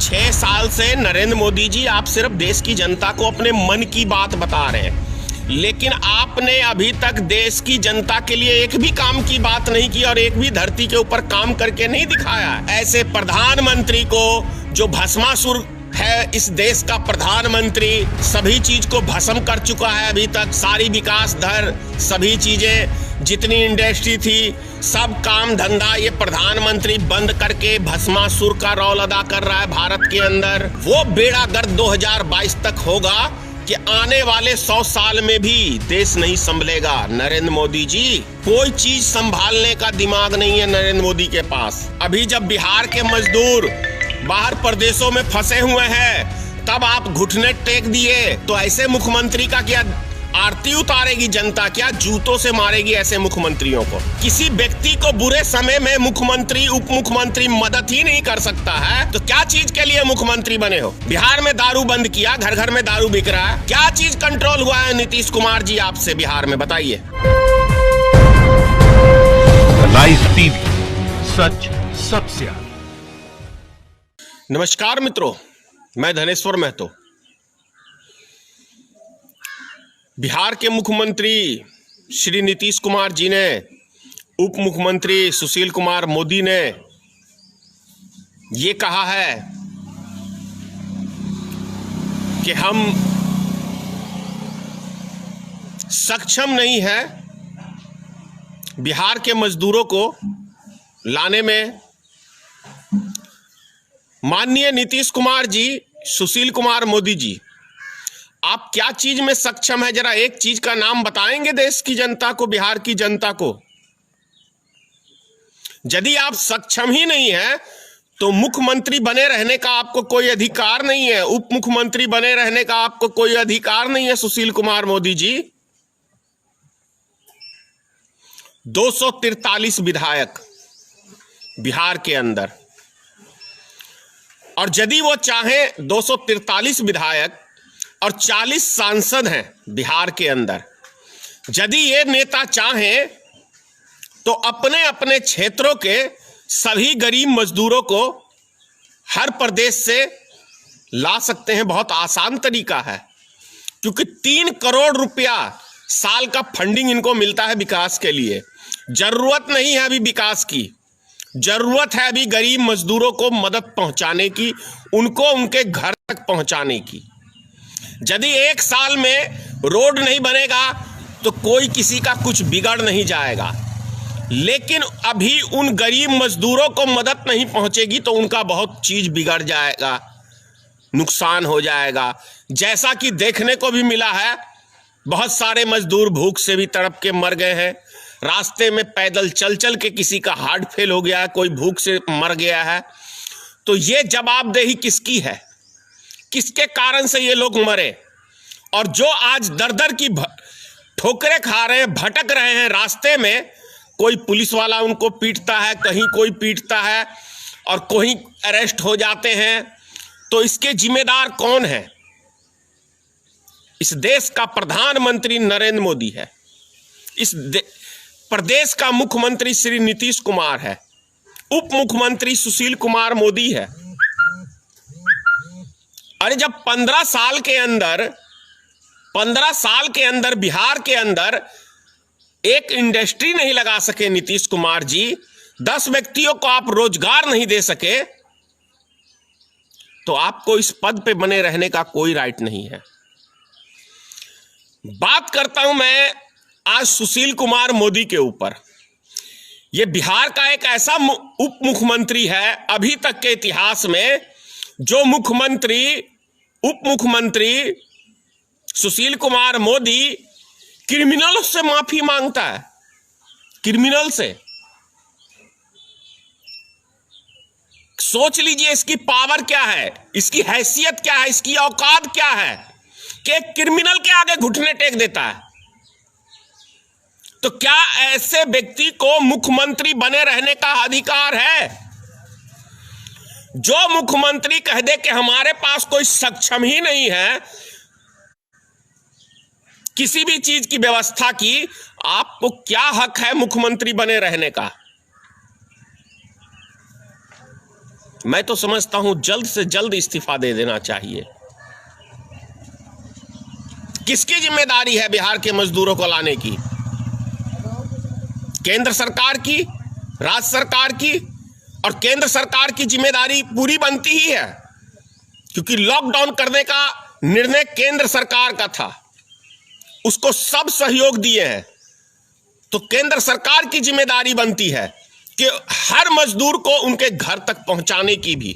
6 साल से नरेंद्र मोदी जी आप सिर्फ देश की जनता को अपने मन की बात बता रहे हैं, लेकिन आपने अभी तक देश की जनता के लिए एक भी काम की बात नहीं की और एक भी धरती के ऊपर काम करके नहीं दिखाया। ऐसे प्रधानमंत्री को, जो भस्मासुर है इस देश का प्रधानमंत्री, सभी चीज को भस्म कर चुका है। अभी तक सारी विकास दर, सभी चीजें, जितनी इंडस्ट्री थी, सब काम धंधा ये प्रधानमंत्री बंद करके भस्मासुर का रोल अदा कर रहा है भारत के अंदर। वो बेड़ा गर्क 2022 तक होगा कि आने वाले 100 साल में भी देश नहीं संभलेगा। नरेंद्र मोदी जी, कोई चीज संभालने का दिमाग नहीं है नरेंद्र मोदी के पास। अभी जब बिहार के मजदूर बाहर प्रदेशों में फंसे हुए हैं, तब आप घुटने टेक दिए, तो ऐसे मुख्यमंत्री का क्या आरती उतारेगी जनता? क्या जूतों से मारेगी ऐसे मुख्यमंत्रियों को? किसी व्यक्ति को बुरे समय में मुख्यमंत्री, उप मुख्यमंत्री मदद ही नहीं कर सकता है, तो क्या चीज के लिए मुख्यमंत्री बने हो? बिहार में दारू बंद किया, घर घर में दारू बिक रहा है, क्या चीज कंट्रोल हुआ है नीतीश कुमार जी आपसे बिहार में, बताइए। लाइव टीवी, सच सबसे आगे। नमस्कार मित्रों, मैं धनेश्वर महतो। बिहार के मुख्यमंत्री श्री नीतीश कुमार जी ने, उप मुख्यमंत्री सुशील कुमार मोदी ने ये कहा है कि हम सक्षम नहीं है बिहार के मजदूरों को लाने में। माननीय नीतीश कुमार जी, सुशील कुमार मोदी जी, आप क्या चीज में सक्षम है? जरा एक चीज का नाम बताएंगे देश की जनता को, बिहार की जनता को। यदि आप सक्षम ही नहीं है तो मुख्यमंत्री बने रहने का आपको कोई अधिकार नहीं है, उप मुख्यमंत्री बने रहने का आपको कोई अधिकार नहीं है। सुशील कुमार मोदी जी, 243 विधायक बिहार के अंदर, और यदि वो चाहे 243 विधायक और 40 सांसद हैं बिहार के अंदर, यदि ये नेता चाहें तो अपने अपने क्षेत्रों के सभी गरीब मजदूरों को हर प्रदेश से ला सकते हैं। बहुत आसान तरीका है, क्योंकि 3 करोड़ रुपया साल का फंडिंग इनको मिलता है विकास के लिए। जरूरत नहीं है अभी विकास की, जरूरत है अभी गरीब मजदूरों को मदद पहुंचाने की, उनको उनके घर तक पहुंचाने की। यदि 1 साल में रोड नहीं बनेगा तो कोई किसी का कुछ बिगड़ नहीं जाएगा, लेकिन अभी उन गरीब मजदूरों को मदद नहीं पहुंचेगी तो उनका बहुत चीज बिगड़ जाएगा, नुकसान हो जाएगा। जैसा कि देखने को भी मिला है, बहुत सारे मजदूर भूख से भी तड़प के मर गए हैं। रास्ते में पैदल चल चल के किसी का हार्ट फेल हो गया है, कोई भूख से मर गया है। तो ये जवाबदेही किसकी है? किसके कारण से ये लोग मरे? और जो आज दर दर की ठोकरें खा रहे हैं, भटक रहे हैं रास्ते में, कोई पुलिस वाला उनको पीटता है, कहीं कोई पीटता है और कोई अरेस्ट हो जाते हैं, तो इसके जिम्मेदार कौन है? इस देश का प्रधानमंत्री नरेंद्र मोदी है, इस प्रदेश का मुख्यमंत्री श्री नीतीश कुमार है, उप मुख्यमंत्री सुशील कुमार मोदी है। अरे जब 15 साल के अंदर बिहार के अंदर एक इंडस्ट्री नहीं लगा सके नीतीश कुमार जी, 10 व्यक्तियों को आप रोजगार नहीं दे सके, तो आपको इस पद पे बने रहने का कोई राइट नहीं है। बात करता हूं मैं आज सुशील कुमार मोदी के ऊपर। यह बिहार का एक ऐसा उप मुख्यमंत्री है अभी तक के इतिहास में, जो उप मुख्यमंत्री सुशील कुमार मोदी क्रिमिनल से माफी मांगता है। क्रिमिनल से सोच लीजिए इसकी पावर क्या है, इसकी हैसियत क्या है, इसकी औकात क्या है कि एक क्रिमिनल के आगे घुटने टेक देता है। तो क्या ऐसे व्यक्ति को मुख्यमंत्री बने रहने का अधिकार है? जो मुख्यमंत्री कह दे कि हमारे पास कोई सक्षम ही नहीं है किसी भी चीज की व्यवस्था की, आपको क्या हक है मुख्यमंत्री बने रहने का? मैं तो समझता हूं जल्द से जल्द इस्तीफा दे देना चाहिए। किसकी जिम्मेदारी है बिहार के मजदूरों को लाने की? केंद्र सरकार की, राज्य सरकार की? और केंद्र सरकार की जिम्मेदारी पूरी बनती ही है, क्योंकि लॉकडाउन करने का निर्णय केंद्र सरकार का था, उसको सब सहयोग दिए हैं। तो केंद्र सरकार की जिम्मेदारी बनती है कि हर मजदूर को उनके घर तक पहुंचाने की भी।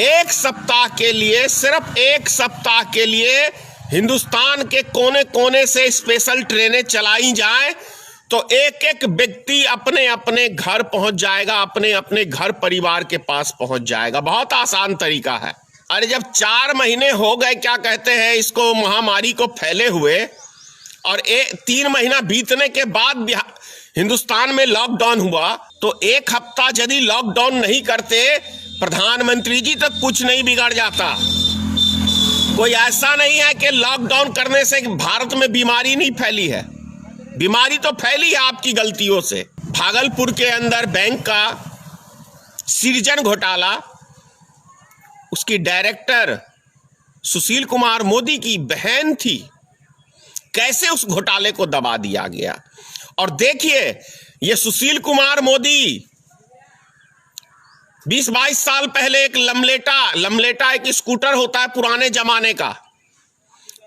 एक सप्ताह के लिए, सिर्फ एक सप्ताह के लिए हिंदुस्तान के कोने कोने से स्पेशल ट्रेनें चलाई जाएं तो एक एक व्यक्ति अपने अपने घर पहुंच जाएगा, अपने अपने घर परिवार के पास पहुंच जाएगा। बहुत आसान तरीका है। अरे जब 4 महीने हो गए, क्या कहते हैं इसको, महामारी को फैले हुए, और 3 महीना बीतने के बाद हिंदुस्तान में लॉकडाउन हुआ, तो एक हफ्ता यदि लॉकडाउन नहीं करते प्रधानमंत्री जी, तो कुछ नहीं बिगड़ जाता। कोई ऐसा नहीं है कि लॉकडाउन करने से भारत में बीमारी नहीं फैली है। बीमारी तो फैली है आपकी गलतियों से। भागलपुर के अंदर बैंक का सृजन घोटाला, उसकी डायरेक्टर सुशील कुमार मोदी की बहन थी। कैसे उस घोटाले को दबा दिया गया। और देखिए, ये सुशील कुमार मोदी 20-22 साल पहले एक लमलेटा एक स्कूटर होता है पुराने जमाने का,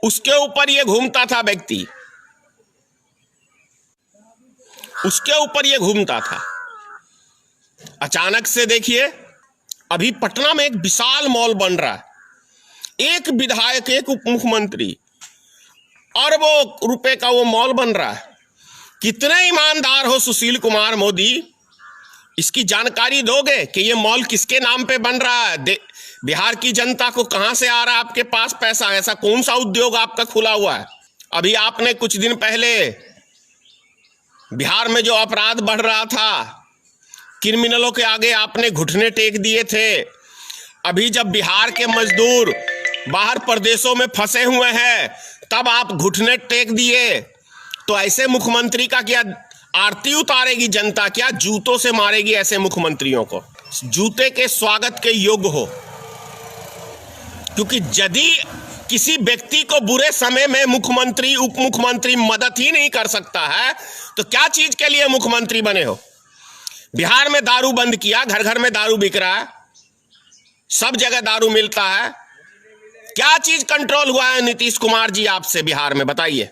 उसके ऊपर ये घूमता था व्यक्ति, उसके ऊपर ये घूमता था। अचानक से देखिए, अभी पटना में एक विशाल मॉल बन रहा है, एक विधायक, एक उप मुख्यमंत्री, अरबों रुपए का वो मॉल बन रहा है। कितने ईमानदार हो सुशील कुमार मोदी, इसकी जानकारी दोगे कि ये मॉल किसके नाम पे बन रहा है? बिहार की जनता को कहां से आ रहा है आपके पास पैसा? ऐसा कौन सा उद्योग आपका खुला हुआ है? अभी आपने कुछ दिन पहले बिहार में जो अपराध बढ़ रहा था, क्रिमिनलों के आगे आपने घुटने टेक दिए थे। अभी जब बिहार के मजदूर बाहर प्रदेशों में फंसे हुए हैं, तब आप घुटने टेक दिए। तो ऐसे मुख्यमंत्री का क्या आरती उतारेगी जनता? क्या जूतों से मारेगी ऐसे मुख्यमंत्रियों को? जूते के स्वागत के योग्य हो। क्योंकि यदि किसी व्यक्ति को बुरे समय में मुख्यमंत्री, उप मुख्यमंत्री मदद ही नहीं कर सकता है, तो क्या चीज के लिए मुख्यमंत्री बने हो? बिहार में दारू बंद किया, घर घर में दारू बिक रहा है, सब जगह दारू मिलता है। क्या चीज कंट्रोल हुआ है नीतीश कुमार जी आपसे बिहार में? बताइए।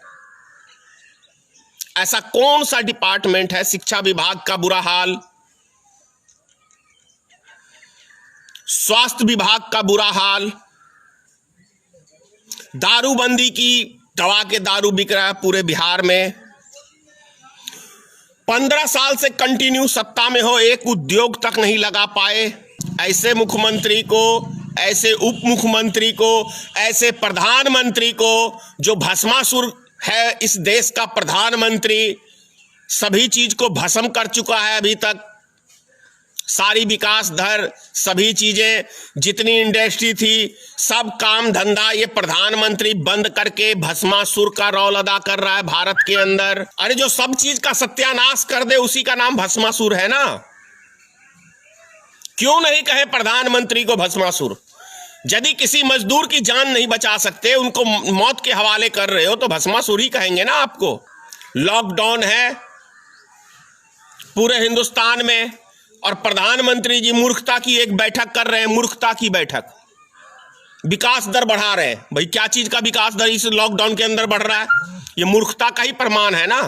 ऐसा कौन सा डिपार्टमेंट है? शिक्षा विभाग का बुरा हाल, स्वास्थ्य विभाग का बुरा हाल, दारूबंदी की, दवा के दारू बिक रहा है पूरे बिहार में। 15 साल से कंटिन्यू सत्ता में हो, एक उद्योग तक नहीं लगा पाए। ऐसे मुख्यमंत्री को, ऐसे उप मुख्यमंत्री को, ऐसे प्रधानमंत्री को, जो भस्मासुर है इस देश का प्रधानमंत्री, सभी चीज को भस्म कर चुका है। अभी तक सारी विकास दर, सभी चीजें, जितनी इंडस्ट्री थी, सब काम धंधा ये प्रधानमंत्री बंद करके भस्मासुर का रोल अदा कर रहा है भारत के अंदर। अरे जो सब चीज का सत्यानाश कर दे, उसी का नाम भस्मासुर है ना। क्यों नहीं कहे प्रधानमंत्री को भस्मासुर? यदि किसी मजदूर की जान नहीं बचा सकते, उनको मौत के हवाले कर रहे हो, तो भस्मासुर ही कहेंगे ना आपको। लॉकडाउन है पूरे हिंदुस्तान में, और प्रधानमंत्री जी मूर्खता की एक बैठक कर रहे हैं, मूर्खता की बैठक, विकास दर बढ़ा रहे हैं। भाई क्या चीज का विकास दर इस लॉकडाउन के अंदर बढ़ रहा है? ये मूर्खता का ही प्रमाण है ना।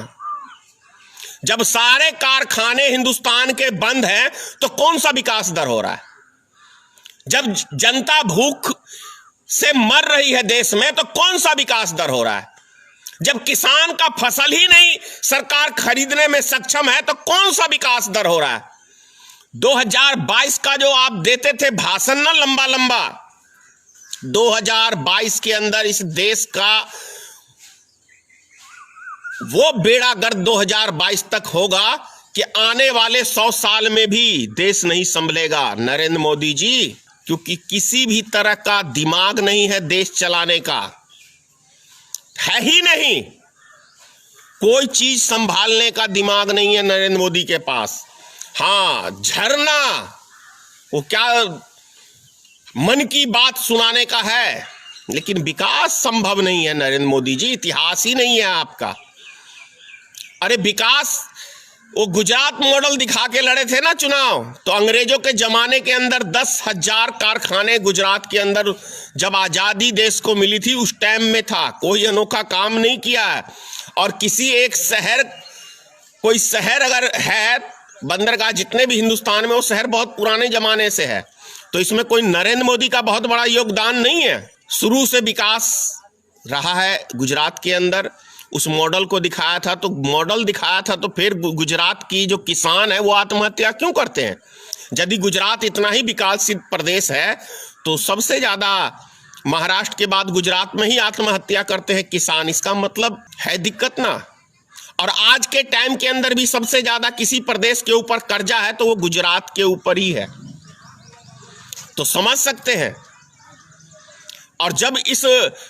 जब सारे कारखाने हिंदुस्तान के बंद हैं, तो कौन सा विकास दर हो रहा है? जब जनता भूख से मर रही है देश में, तो कौन सा विकास दर हो रहा है? जब किसान का फसल ही नहीं सरकार खरीदने में सक्षम है, तो कौन सा विकास दर हो रहा है? 2022 का जो आप देते थे भाषण ना लंबा लंबा, 2022 के अंदर इस देश का वो बेड़ा गर्क 2022 तक होगा कि आने वाले 100 साल में भी देश नहीं संभलेगा नरेंद्र मोदी जी। क्योंकि किसी भी तरह का दिमाग नहीं है देश चलाने का, है ही नहीं। कोई चीज संभालने का दिमाग नहीं है नरेंद्र मोदी के पास। हाँ, झरना, वो क्या मन की बात सुनाने का है, लेकिन विकास संभव नहीं है नरेंद्र मोदी जी, इतिहास ही नहीं है आपका। अरे विकास, वो गुजरात मॉडल दिखा के लड़े थे ना चुनाव, तो अंग्रेजों के जमाने के अंदर 10,000 कारखाने गुजरात के अंदर जब आजादी देश को मिली थी उस टाइम में था। कोई अनोखा काम नहीं किया है। और किसी एक शहर, कोई शहर अगर है, बंदरगाह जितने भी हिंदुस्तान में, वो शहर बहुत पुराने जमाने से है, तो इसमें कोई नरेंद्र मोदी का बहुत बड़ा योगदान नहीं है। शुरू से विकास रहा है गुजरात के अंदर। उस मॉडल को दिखाया था, तो मॉडल दिखाया था, तो फिर गुजरात की जो किसान है वो आत्महत्या क्यों करते हैं? यदि गुजरात इतना ही विकासशील प्रदेश है तो सबसे ज्यादा महाराष्ट्र के बाद गुजरात में ही आत्महत्या करते हैं किसान। इसका मतलब है दिक्कत ना। और आज के टाइम के अंदर भी सबसे ज्यादा किसी प्रदेश के ऊपर कर्जा है तो वो गुजरात के ऊपर ही है, तो समझ सकते हैं। और जब इस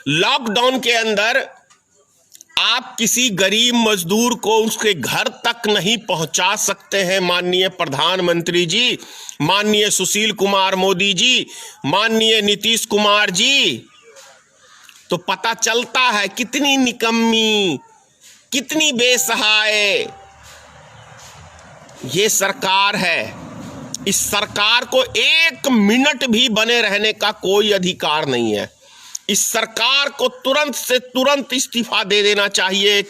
लॉकडाउन के अंदर आप किसी गरीब मजदूर को उसके घर तक नहीं पहुंचा सकते हैं, माननीय प्रधानमंत्री जी, माननीय सुशील कुमार मोदी जी, माननीय नीतीश कुमार जी, तो पता चलता है कितनी निकम्मी, कितनी बेसहाय ये सरकार है। इस सरकार को 1 मिनट भी बने रहने का कोई अधिकार नहीं है। इस सरकार को तुरंत से तुरंत इस्तीफा दे देना चाहिए।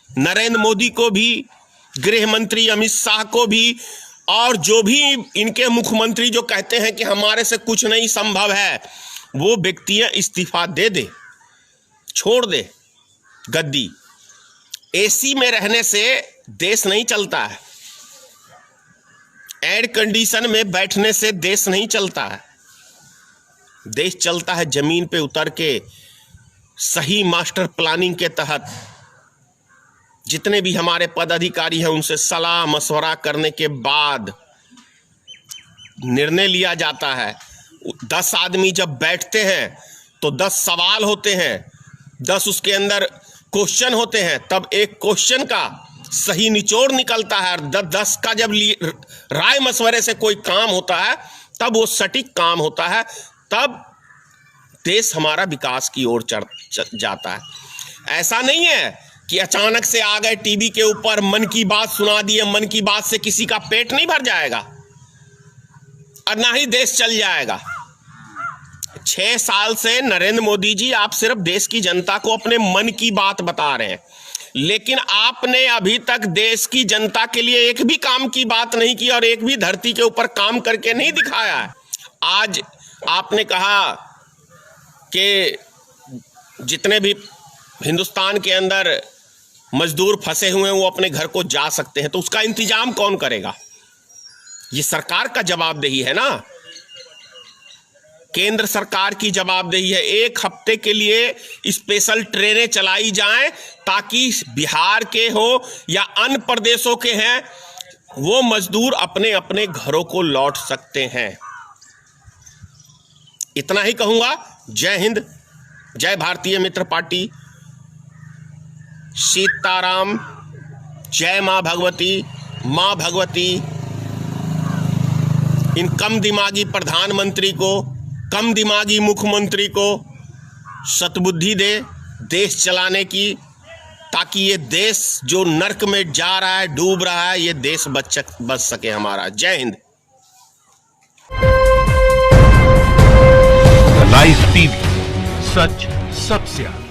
नरेंद्र मोदी को भी, गृह मंत्री अमित शाह को भी, और जो भी इनके मुख्यमंत्री जो कहते हैं कि हमारे से कुछ नहीं संभव है, वो व्यक्तियां इस्तीफा दे दे, छोड़ दे गद्दी। एसी में रहने से देश नहीं चलता है, एयर कंडीशन में बैठने से देश नहीं चलता है। देश चलता है जमीन पे उतर के, सही मास्टर प्लानिंग के तहत। जितने भी हमारे पदाधिकारी हैं उनसे सलाह मशवरा करने के बाद निर्णय लिया जाता है। 10 आदमी जब बैठते हैं तो 10 सवाल होते हैं, 10 उसके अंदर क्वेश्चन होते हैं, तब एक क्वेश्चन का सही निचोड़ निकलता है। और 10 का जब राय मशवरे से कोई काम होता है तब वो सटीक काम होता है, तब देश हमारा विकास की ओर जाता है। ऐसा नहीं है कि अचानक से आ गए टीवी के ऊपर, मन की बात सुना दिए, मन की बात से किसी का पेट नहीं भर जाएगा और ना ही देश चल जाएगा। 6 साल से नरेंद्र मोदी जी आप सिर्फ देश की जनता को अपने मन की बात बता रहे हैं, लेकिन आपने अभी तक देश की जनता के लिए एक भी काम की बात नहीं की और एक भी धरती के ऊपर काम करके नहीं दिखाया है। आज आपने कहा कि जितने भी हिंदुस्तान के अंदर मजदूर फंसे हुए हैं वो अपने घर को जा सकते हैं, तो उसका इंतजाम कौन करेगा? ये सरकार का जवाबदेही है ना, केंद्र सरकार की जवाबदेही है। 1 हफ्ते के लिए स्पेशल ट्रेनें चलाई जाएं ताकि बिहार के हो या अन्य प्रदेशों के हैं वो मजदूर अपने अपने घरों को लौट सकते हैं। इतना ही कहूंगा। जय हिंद, जय भारतीय मित्र पार्टी, सीताराम, जय मां भगवती, मां भगवती इन कम दिमागी प्रधानमंत्री को, कम दिमागी मुख्यमंत्री को सद्बुद्धि दे देश चलाने की, ताकि ये देश जो नर्क में जा रहा है, डूब रहा है, ये देश बच सके हमारा। जय हिंद। लाइव टीवी, सच सबसे आगे।